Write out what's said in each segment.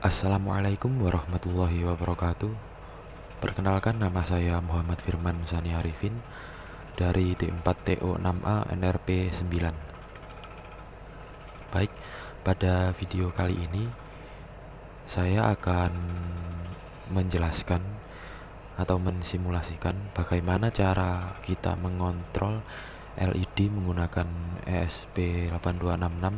Assalamualaikum warahmatullahi wabarakatuh. Perkenalkan, nama saya Muhammad Firman Sani Arifin dari T4TO6A NRP 9. Baik, pada video kali ini saya akan menjelaskan atau mensimulasikan bagaimana cara kita mengontrol LED menggunakan ESP8266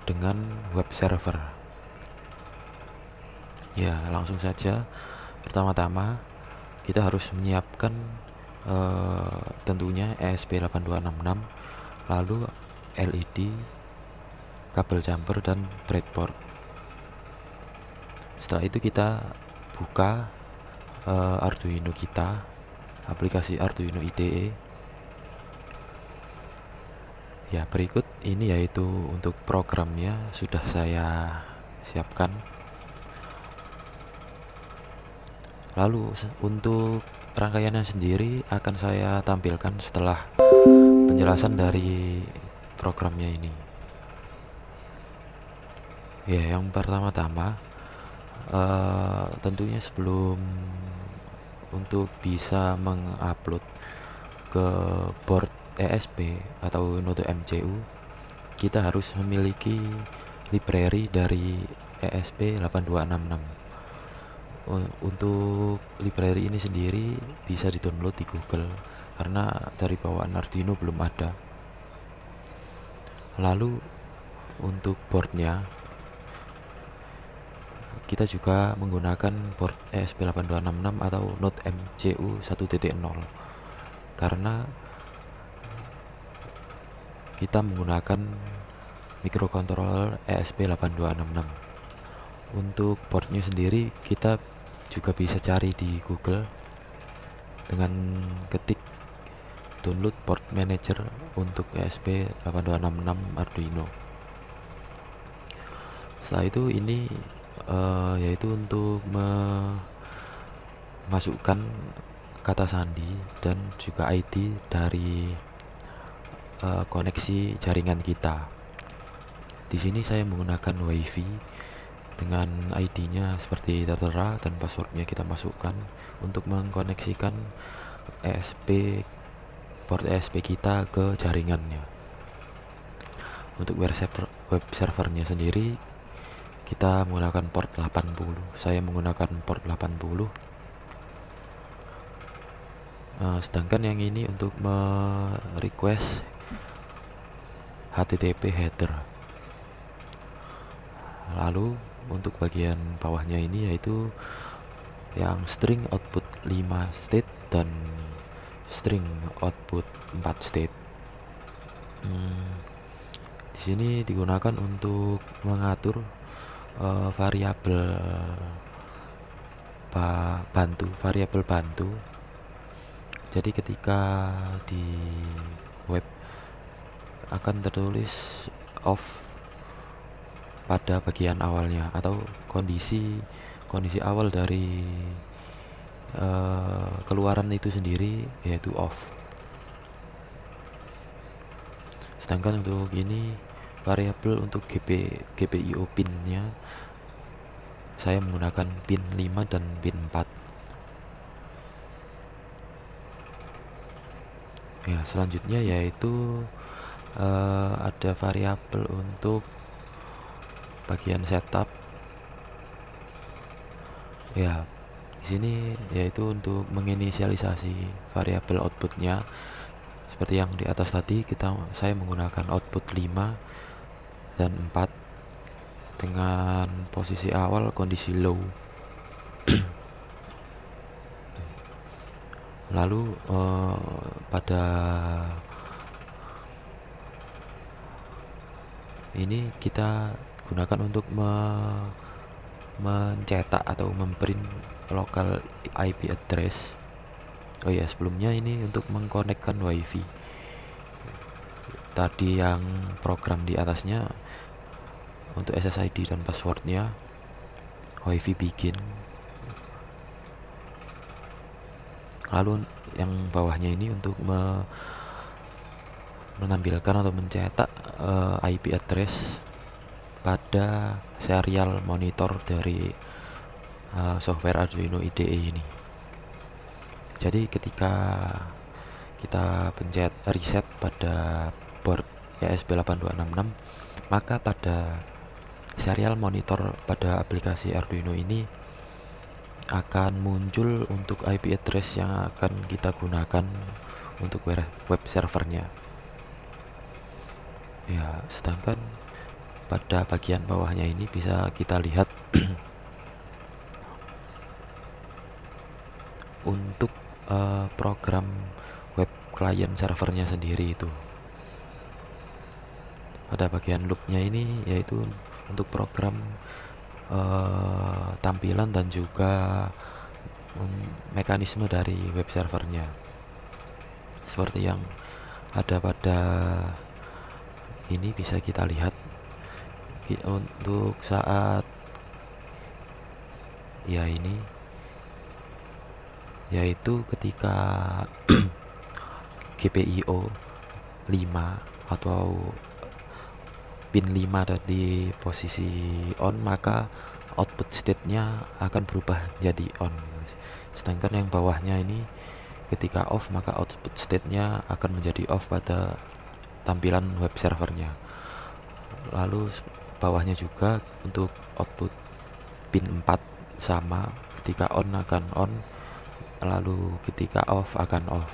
dengan web server. Ya, langsung saja. Pertama-tama kita harus menyiapkan tentunya ESP8266, lalu LED, kabel jumper, dan breadboard. Setelah itu kita buka Arduino kita, aplikasi Arduino IDE. Ya, berikut ini yaitu untuk programnya sudah saya siapkan. Lalu untuk rangkaiannya sendiri akan saya tampilkan setelah penjelasan dari programnya ini. Ya, yang pertama-tama tentunya sebelum untuk bisa mengupload ke board ESP atau Node MCU, kita harus memiliki library dari ESP8266. Untuk library ini sendiri bisa di-download di Google karena dari bawaan Arduino belum ada. Lalu untuk boardnya kita juga menggunakan board ESP8266 atau Node MCU 1.0 karena kita menggunakan microcontroller ESP8266. Untuk boardnya sendiri kita juga bisa cari di Google dengan ketik download board manager untuk ESP8266 Arduino. Setelah itu ini yaitu untuk memasukkan kata sandi dan juga ID dari koneksi jaringan kita. Di sini saya menggunakan WiFi dengan ID-nya seperti tertera dan passwordnya kita masukkan untuk mengkoneksikan port ESP kita ke jaringannya. Untuk web servernya sendiri kita menggunakan port 80. Saya menggunakan port 80. Sedangkan yang ini untuk request HTTP header. Lalu untuk bagian bawahnya ini yaitu yang string output 5 state dan string output 4 state. Di sini digunakan untuk mengatur variabel bantu. Jadi ketika di web akan tertulis off pada bagian awalnya atau kondisi awal dari keluaran itu sendiri yaitu off. Sedangkan untuk ini variabel untuk GPIO pinnya saya menggunakan pin 5 dan pin 4. Ya, selanjutnya yaitu ada variabel untuk bagian setup. Ya, di sini yaitu untuk menginisialisasi variabel outputnya seperti yang di atas tadi saya menggunakan output 5 dan 4 dengan posisi awal kondisi low. Lalu pada ini kita gunakan untuk mencetak atau memprint local IP address. Oh ya, sebelumnya ini untuk mengkonekkan WiFi. Tadi yang program di atasnya untuk SSID dan passwordnya WiFi begin. Lalu yang bawahnya ini untuk menampilkan atau mencetak IP address pada serial monitor dari software Arduino IDE ini. Jadi ketika kita pencet reset pada board ESP8266, maka pada serial monitor pada aplikasi Arduino ini akan muncul untuk IP address yang akan kita gunakan untuk web servernya. Ya, sedangkan pada bagian bawahnya ini bisa kita lihat untuk program web client servernya sendiri itu. Pada bagian loopnya ini yaitu untuk program tampilan dan juga mekanisme dari web servernya, seperti yang ada pada ini bisa kita lihat untuk saat ya ini, yaitu ketika GPIO 5 atau pin 5 ada di posisi on, maka output state-nya akan berubah jadi on. Sedangkan yang bawahnya ini ketika off, maka output state-nya akan menjadi off pada tampilan web servernya. Lalu bawahnya juga untuk output pin 4 sama, ketika on akan on, lalu ketika off akan off.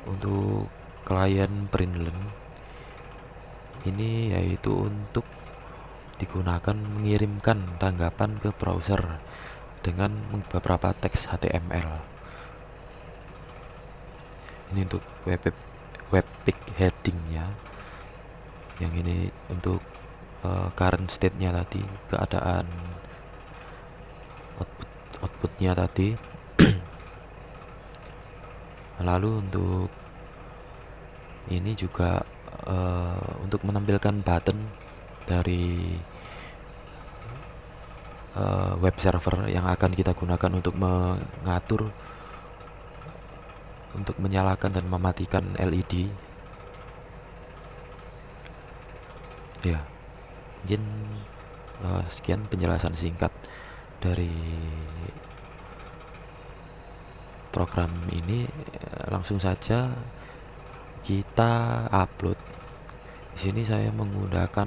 Untuk klien Printlen ini yaitu untuk digunakan mengirimkan tanggapan ke browser dengan beberapa teks HTML. Ini untuk webpack headingnya. Yang ini untuk current state-nya tadi, keadaan outputnya tadi. Lalu untuk ini juga untuk menampilkan button dari web server yang akan kita gunakan untuk mengatur, untuk menyalakan dan mematikan LED. Ya, mungkin sekian penjelasan singkat dari program ini. Langsung saja kita upload. Di sini saya menggunakan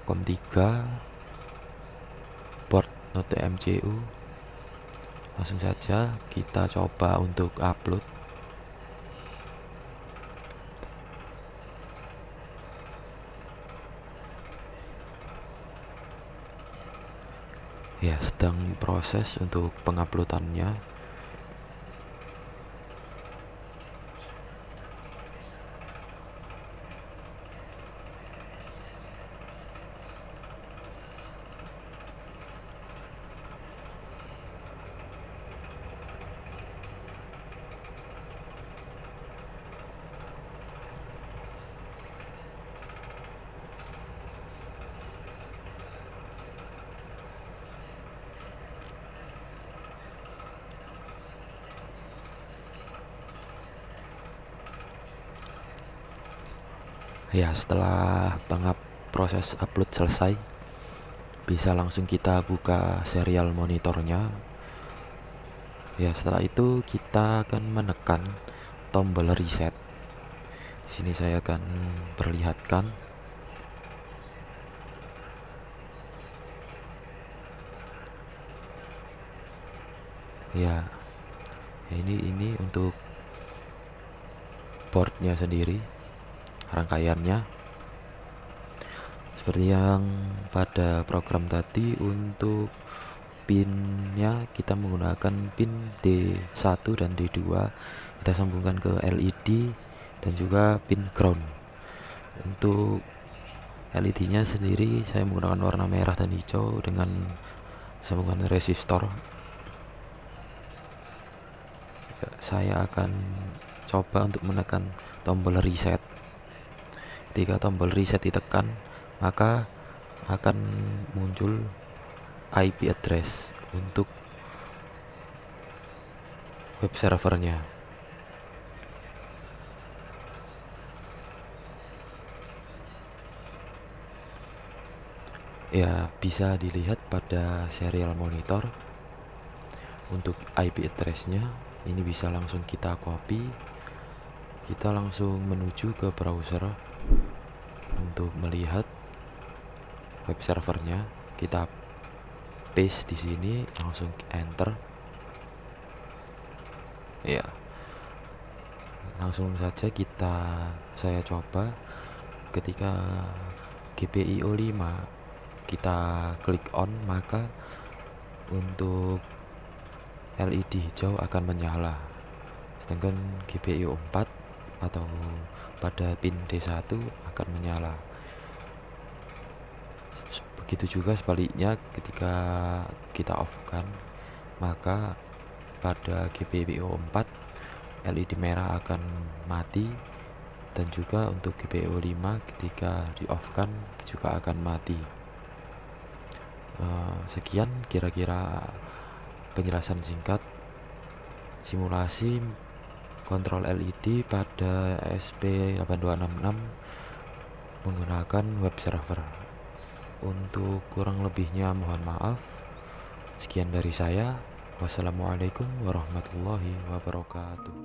COM3 board Note MCU. Langsung saja kita coba untuk upload. Ya, sedang proses untuk penguploadannya. Ya, setelah proses upload selesai, bisa langsung kita buka serial monitornya. Ya, setelah itu kita akan menekan tombol reset. Di sini saya akan perlihatkan. Ya, ini untuk boardnya sendiri, rangkaiannya seperti yang pada program tadi. Untuk pinnya kita menggunakan pin D1 dan D2, kita sambungkan ke LED dan juga pin ground. Untuk LED nya sendiri saya menggunakan warna merah dan hijau dengan sambungan resistor. Saya akan coba untuk menekan tombol reset. Ketika tombol reset ditekan, maka akan muncul IP address untuk web servernya. Ya, bisa dilihat pada serial monitor. Untuk IP address-nya ini bisa langsung kita copy, kita langsung menuju ke browser untuk melihat web servernya. Kita paste di sini, langsung enter. Ya, langsung saja saya coba. Ketika GPIO 5 kita klik on, maka untuk LED hijau akan menyala, sedangkan GPIO 4 atau pada pin D1 akan menyala. Begitu juga sebaliknya, ketika kita off kan, maka pada GPIO 4 LED merah akan mati, dan juga untuk GPIO 5 ketika di off kan juga akan mati. Sekian kira-kira penjelasan singkat simulasi kontrol LED pada ESP8266 menggunakan web server. Untuk kurang lebihnya mohon maaf. Sekian dari saya. Wassalamualaikum warahmatullahi wabarakatuh.